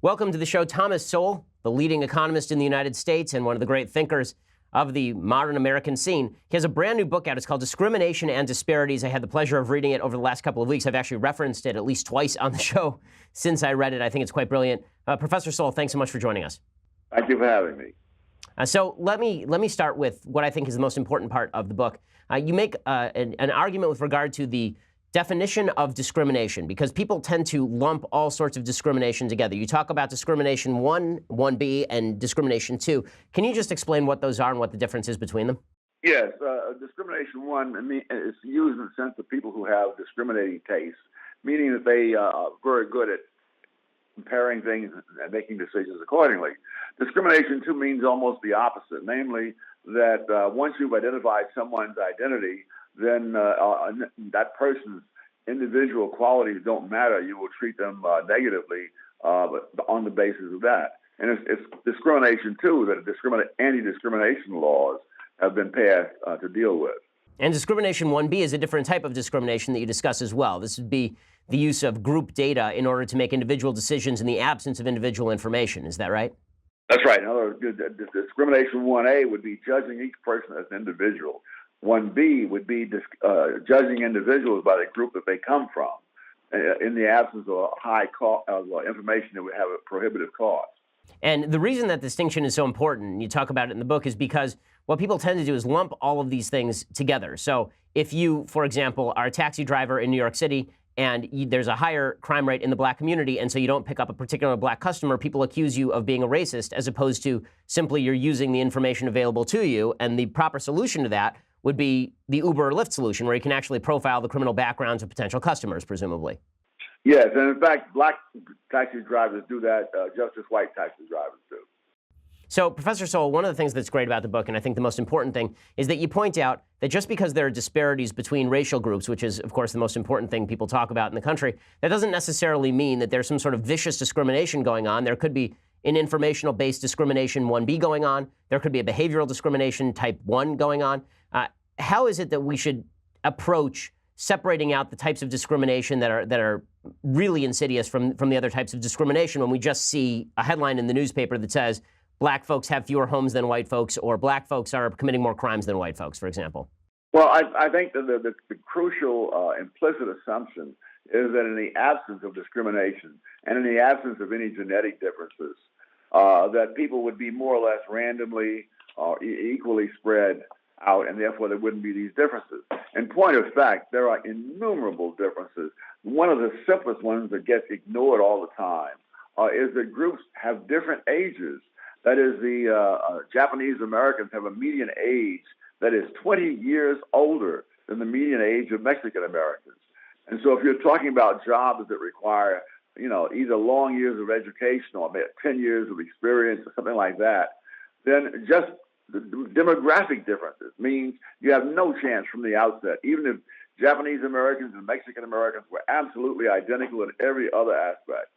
Welcome to the show, Thomas Sowell, the leading economist in the United States and one of the great thinkers of the modern American scene. He has a brand new book out. It's called Discrimination and Disparities. I had the pleasure of reading it over the last couple of weeks. I've actually referenced it at least twice on the show since I read it. I think it's quite brilliant. Professor Sowell, thanks so much for joining us. Thank you for having me. So let me start with what I think is the most important part of the book. You make an argument with regard to the definition of discrimination, because people tend to lump all sorts of discrimination together. You talk about discrimination 1, 1B, and discrimination 2. Can you just explain what those are and what the difference is between them? Yes, discrimination 1 is used in the sense of people who have discriminating tastes, meaning that they are very good at comparing things and making decisions accordingly. Discrimination 2 means almost the opposite, namely that once you've identified someone's identity, then that person's individual qualities don't matter. You will treat them negatively on the basis of that. And it's discrimination, too, that anti-discrimination laws have been passed to deal with. And discrimination 1B is a different type of discrimination that you discuss as well. This would be the use of group data in order to make individual decisions in the absence of individual information. Is that right? That's right. In other words, discrimination 1A would be judging each person as an individual. 1B would be judging individuals by the group that they come from, in the absence of high cost of information that would have a prohibitive cost. And the reason that distinction is so important, and you talk about it in the book, is because what people tend to do is lump all of these things together. So if you, for example, are a taxi driver in New York City and there's a higher crime rate in the black community, and so you don't pick up a particular black customer, people accuse you of being a racist, as opposed to simply you're using the information available to you. And the proper solution to that would be the Uber or Lyft solution, where you can actually profile the criminal backgrounds of potential customers, presumably. Yes, and in fact, black taxi drivers do that just as white taxi drivers do. So, Professor Sowell, one of the things that's great about the book, and I think the most important thing, is that you point out that just because there are disparities between racial groups, which is, of course, the most important thing people talk about in the country, that doesn't necessarily mean that there's some sort of vicious discrimination going on. There could be an informational-based discrimination 1B going on. There could be a behavioral discrimination type 1 going on. How is it that we should approach separating out the types of discrimination that are really insidious from the other types of discrimination when we just see a headline in the newspaper that says black folks have fewer homes than white folks, or black folks are committing more crimes than white folks, for example? Well, I think that the crucial implicit assumption is that in the absence of discrimination and in the absence of any genetic differences, that people would be more or less randomly or equally spread out, and therefore there wouldn't be these differences. In point of fact, there are innumerable differences. One of the simplest ones that gets ignored all the time is that groups have different ages. That is, the Japanese Americans have a median age that is 20 years older than the median age of Mexican Americans. And so if you're talking about jobs that require, either long years of education or 10 years of experience or something like that, then just the demographic differences means you have no chance from the outset, even if Japanese Americans and Mexican Americans were absolutely identical in every other aspect.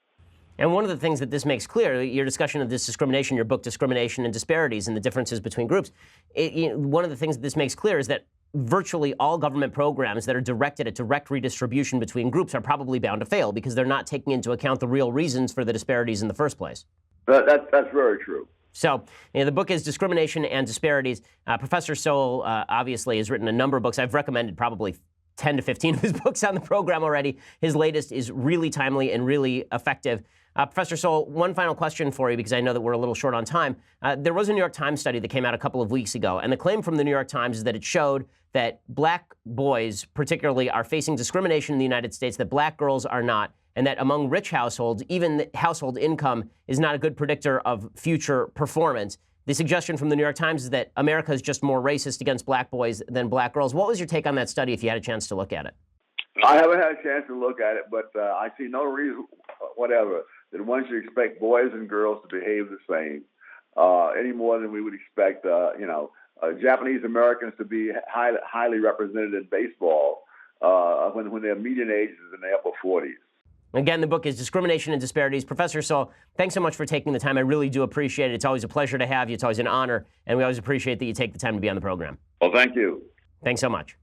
And one of the things that this makes clear, your discussion of this discrimination, your book, Discrimination and Disparities, and the differences between groups, one of the things that this makes clear is that virtually all government programs that are directed at direct redistribution between groups are probably bound to fail because they're not taking into account the real reasons for the disparities in the first place. That's very true. So the book is Discrimination and Disparities. Professor Sowell obviously has written a number of books. I've recommended probably 10 to 15 of his books on the program already. His latest is really timely and really effective. Professor Sowell, one final question for you, because I know that we're a little short on time. There was a New York Times study that came out a couple of weeks ago, and the claim from the New York Times is that it showed that black boys particularly are facing discrimination in the United States, that black girls are not, and that among rich households, even the household income is not a good predictor of future performance. The suggestion from the New York Times is that America is just more racist against black boys than black girls. What was your take on that study, if you had a chance to look at it? I haven't had a chance to look at it, but I see no reason whatever that one should expect boys and girls to behave the same any more than we would expect, Japanese Americans to be highly represented in baseball when their median age is in the upper 40s. Again, the book is Discrimination and Disparities. Professor Sowell, thanks so much for taking the time. I really do appreciate it. It's always a pleasure to have you. It's always an honor, and we always appreciate that you take the time to be on the program. Well, thank you. Thanks so much.